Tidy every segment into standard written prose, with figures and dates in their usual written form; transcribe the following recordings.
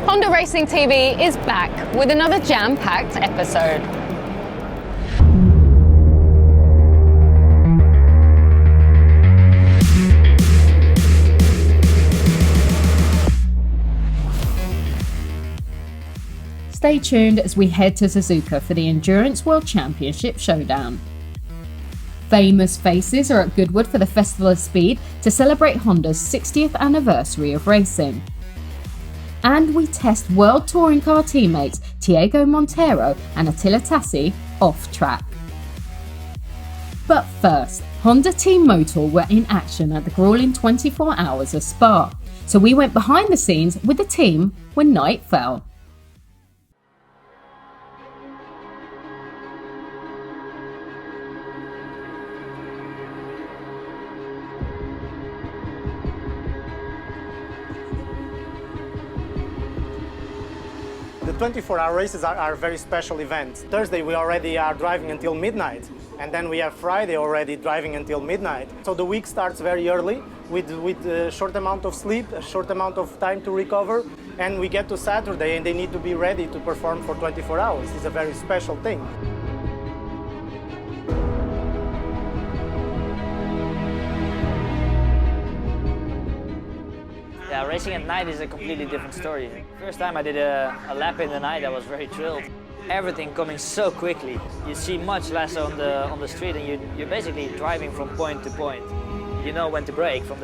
Honda Racing TV is back with another jam-packed episode. Stay tuned as we head to Suzuka for the Endurance World Championship showdown. Famous faces are at Goodwood for the Festival of Speed to celebrate Honda's 60th anniversary of racing. And we test World Touring Car teammates Tiago Monteiro and Attila Tassi off track. But first, Honda Team Motul were in action at the grueling 24 hours of Spa, so we went behind the scenes with the team when night fell. The 24-hour races are a very special event. Thursday we already are driving until midnight, and then we have Friday already driving until midnight. So the week starts very early with a short amount of sleep, a short amount of time to recover, and we get to Saturday and they need to be ready to perform for 24 hours. It's a very special thing. Yeah, racing at night is a completely different story. First time I did a lap in the night, I was very thrilled. Everything coming so quickly. You see much less on the street, and you're basically driving from point to point. You know when to brake from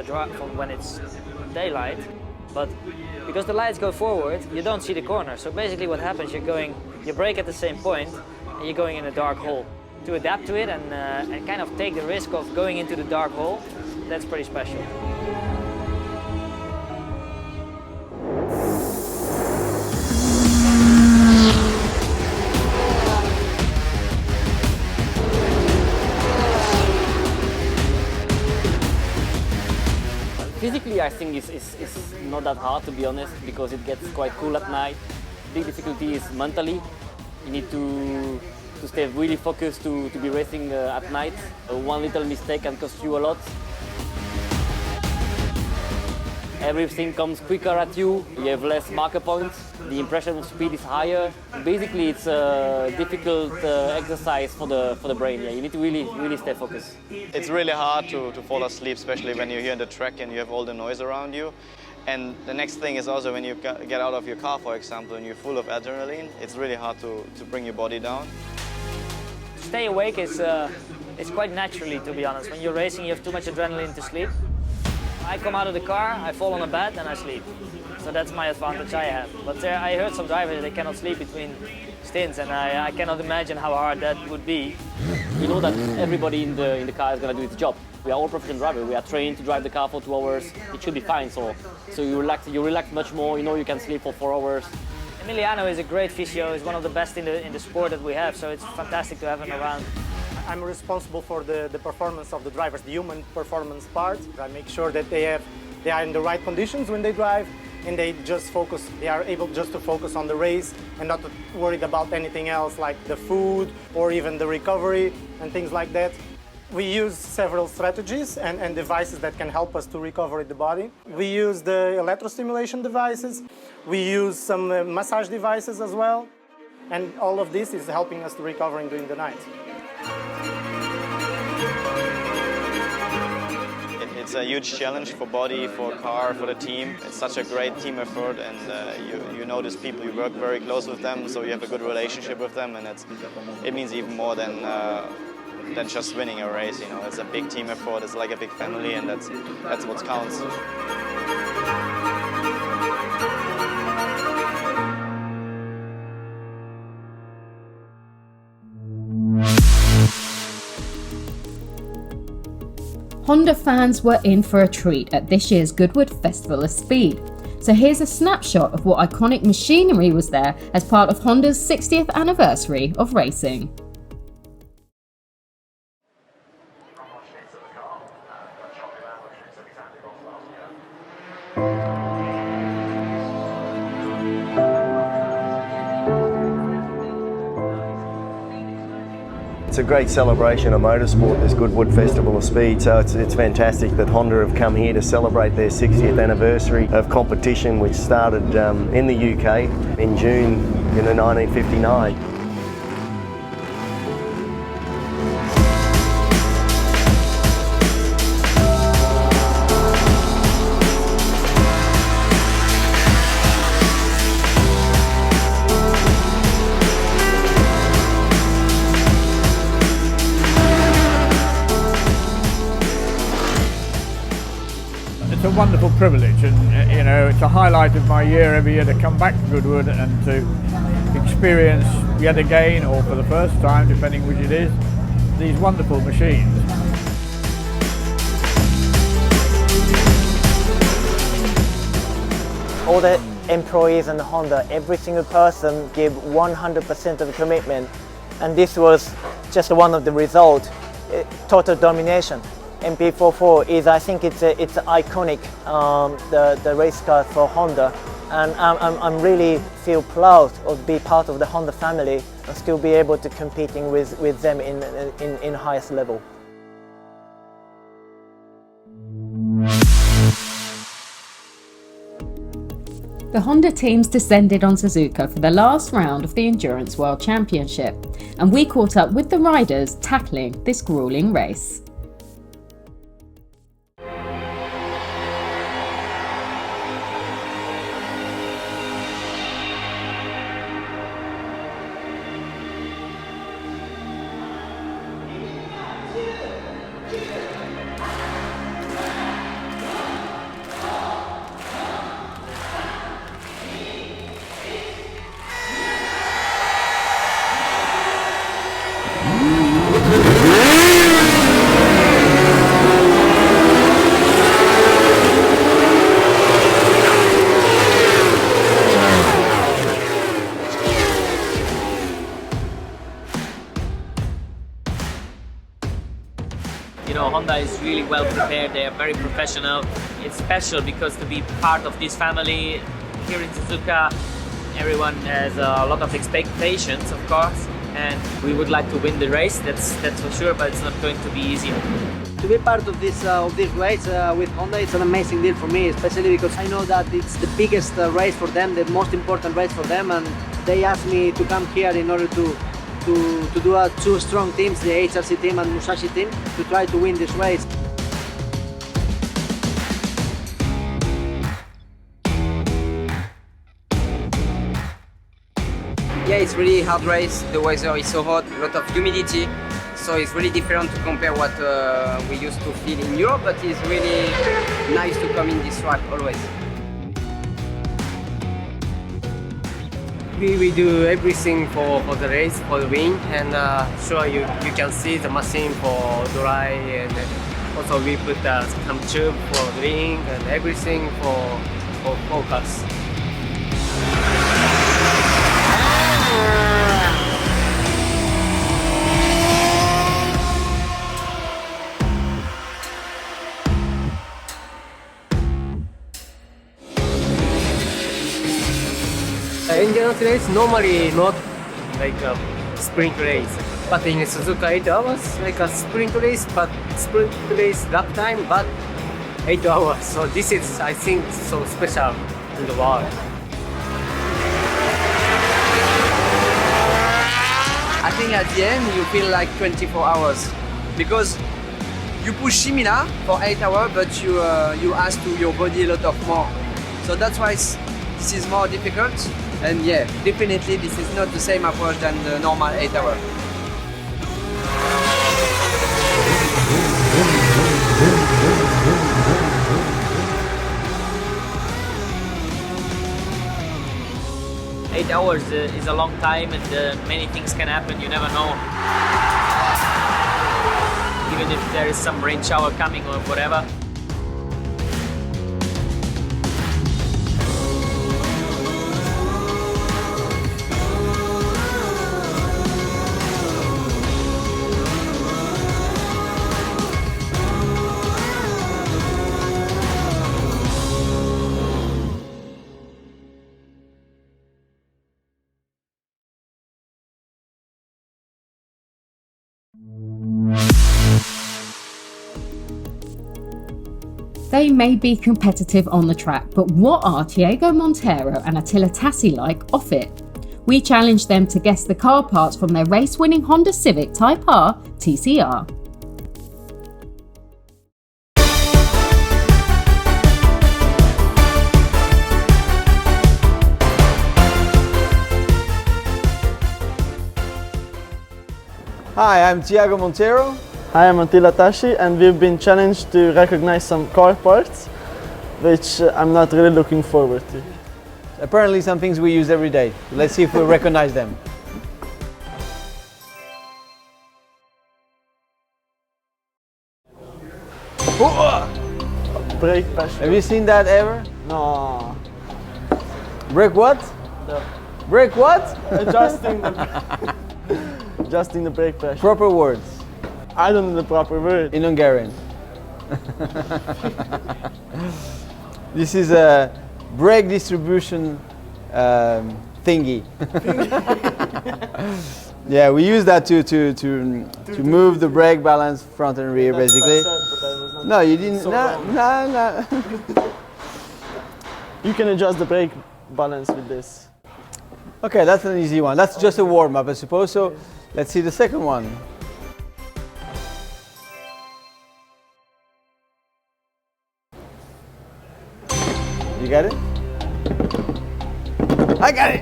when it's daylight, but because the lights go forward, you don't see the corner. So basically what happens, you brake at the same point, and you're going in a dark hole. To adapt to it and kind of take the risk of going into the dark hole, that's pretty special. Physically, I think it's not that hard, to be honest, because it gets quite cool at night. Big difficulty is mentally. You need to stay really focused to be racing at night. One little mistake can cost you a lot. Everything comes quicker at you. You have less marker points. The impression of speed is higher. Basically, it's a difficult exercise for the brain. Yeah, you need to really stay focused. It's really hard to fall asleep, especially when you're here on the track and you have all the noise around you. And the next thing is also when you get out of your car, for example, and you're full of adrenaline, it's really hard to bring your body down. Stay awake is quite naturally, to be honest. When you're racing, you have too much adrenaline to sleep. I come out of the car, I fall on a bed and I sleep. So that's my advantage I have. But I heard some drivers, they cannot sleep between stints, and I cannot imagine how hard that would be. You know that everybody in the car is going to do its job. We are all professional drivers. We are trained to drive the car for 2 hours. It should be fine. So you relax much more. You know you can sleep for 4 hours. Emiliano is a great physio. He's one of the best in the sport that we have. So it's fantastic to have him around. I'm responsible for the performance of the drivers, the human performance part. I make sure that they are in the right conditions when they drive, and they are able just to focus on the race and not worried about anything else like the food or even the recovery and things like that. We use several strategies and devices that can help us to recover the body. We use the electrostimulation devices. We use some massage devices as well. And all of this is helping us to recover during the night. It's a huge challenge for body, for car, for the team. It's such a great team effort, and you know these people, you work very close with them, so you have a good relationship with them, and it means even more than just winning a race. You know, it's a big team effort. It's like a big family, and that's what counts. Honda fans were in for a treat at this year's Goodwood Festival of Speed. So here's a snapshot of what iconic machinery was there as part of Honda's 60th anniversary of racing. It's a great celebration of motorsport, this Goodwood Festival of Speed, so it's fantastic that Honda have come here to celebrate their 60th anniversary of competition, which started in the UK in June 1959. It's a wonderful privilege, and it's a highlight of my year every year to come back to Goodwood and to experience yet again, or for the first time, depending which it is, these wonderful machines. All the employees in Honda, every single person give 100% of commitment, and this was just one of the results. Total domination. MP44 is, I think it's iconic, the race car for Honda, and I'm really feel proud of be part of the Honda family and still be able to competing with them in highest level. The Honda teams descended on Suzuka for the last round of the Endurance World Championship, and we caught up with the riders tackling this grueling race. Honda is really well prepared, they are very professional. It's special because to be part of this family here in Suzuka, everyone has a lot of expectations, of course, and we would like to win the race, that's for sure, but it's not going to be easy. To be part of this race with Honda, it's an amazing deal for me, especially because I know that it's the biggest race for them, the most important race for them, and they asked me to come here in order to do two strong teams, the HRC team and Musashi team, to try to win this race. Yeah, it's really hard race. The weather is so hot, a lot of humidity, so it's really different to compare what we used to feel in Europe, but it's really nice to come in this track always. We do everything for the race, for the win, and sure you can see the machine for dry, and also we put some tube for the wing and everything for focus. Endurance race normally not like a sprint race, but in Suzuka 8 hours like a sprint race, but sprint race lap time, but 8 hours. So this is, I think, so special in the world. I think at the end you feel like 24 hours because you push similar for 8 hours, but you ask to your body a lot of more. So that's why this is more difficult. And yeah, definitely this is not the same approach than the normal 8 hours. Eight hours is a long time, and many things can happen, you never know. Even if there is some rain shower coming or whatever. They may be competitive on the track, but what are Tiago Monteiro and Attila Tassi like off it? We challenged them to guess the car parts from their race-winning Honda Civic Type R TCR. Hi, I'm Tiago Monteiro. Hi, I'm Attila, and we've been challenged to recognize some car parts, which I'm not really looking forward to. Apparently some things we use every day. Let's see if we recognize them. Brake pressure. Have you seen that ever? No. Brake what? Brake what? Adjusting the brake pressure. Proper words. I don't know the proper word. In Hungarian. This is a brake distribution thingy. Yeah, we use that to move the brake balance front and rear, basically. No, you didn't. So no. You can adjust the brake balance with this. Okay, that's an easy one. That's just a warm-up, I suppose. So let's see the second one. You got it? I got it!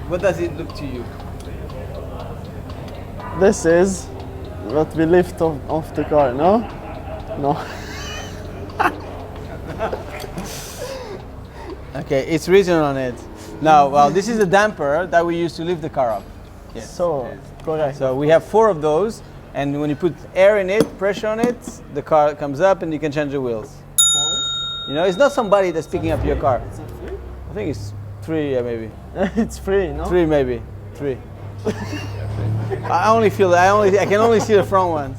What does it look to you? This is what we lift off the car, no? No. Okay, it's written on it. Now, well, this is a damper that we use to lift the car up. Yes. So, correct. So we have 4 of those, and when you put air in it, pressure on it, the car comes up and you can change the wheels. 4? You know, it's not somebody that's picking up your car. Is it 3? I think it's 3, yeah, maybe. It's 3, no? 3 maybe, 3. I can only see the front ones.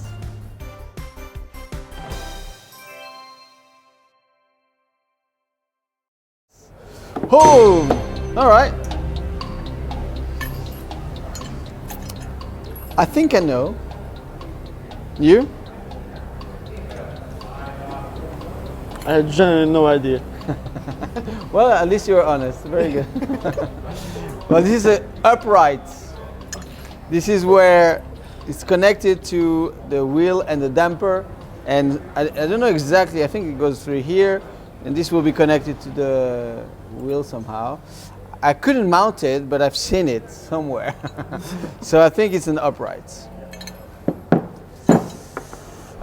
Oh, all right. I think I know. You? I have generally no idea. Well, at least you're honest. Very good. Well, this is an upright. This is where it's connected to the wheel and the damper. And I don't know exactly, I think it goes through here. And this will be connected to the wheel somehow. I couldn't mount it, but I've seen it somewhere. So I think it's an upright.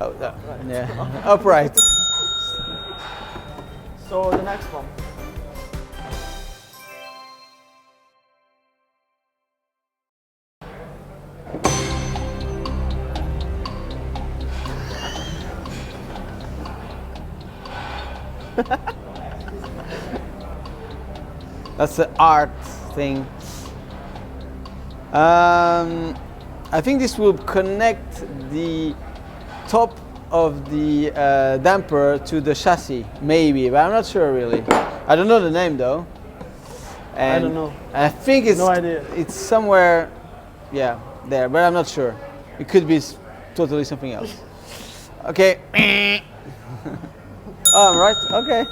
Oh, yeah, upright. So the next one. That's the art thing. I think this will connect the top of the damper to the chassis, maybe, but I'm not sure really. I don't know the name though. And I don't know. I think it's, no idea. It's somewhere, yeah, there, but I'm not sure. It could be totally something else. Okay. Oh, I'm right? Okay.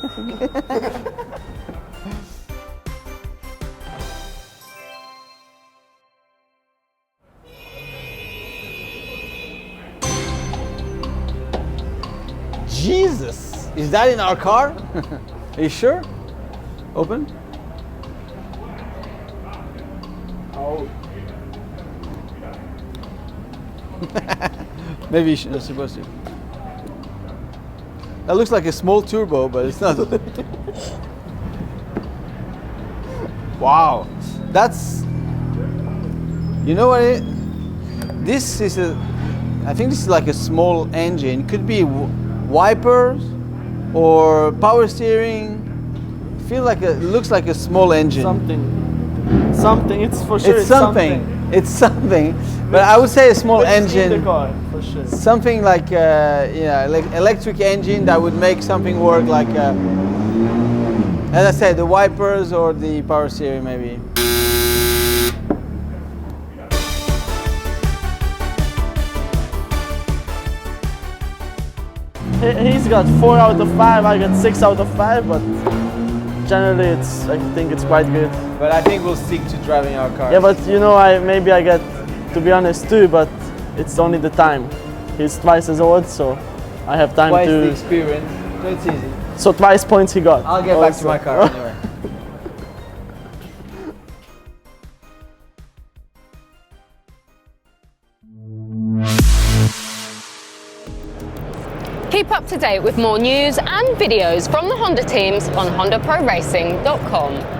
Jesus! Is that in our car? Are you sure? Open? Oh. Maybe you're not supposed to. That looks like a small turbo, but it's not. Wow. That's... You know what? This is a... I think this is like a small engine. Could be wipers or power steering. Feel like it looks like a small engine. Something. It's for sure. It's something. It's something. But I would say a small engine. In the car, for sure. Something like like electric engine that would make something work. Like as I said, the wipers or the power steering maybe. He's got 4 out of 5, I got 6 out of 5, but generally I think it's quite good. But I think we'll stick to driving our car. Yeah, but you know, maybe I get, to be honest too, but it's only the time. He's twice as old, so I have time Twice to... the experience, so it's easy. So twice points he got. I'll get back to my car anyway. Keep up to date with more news and videos from the Honda teams on HondaProRacing.com.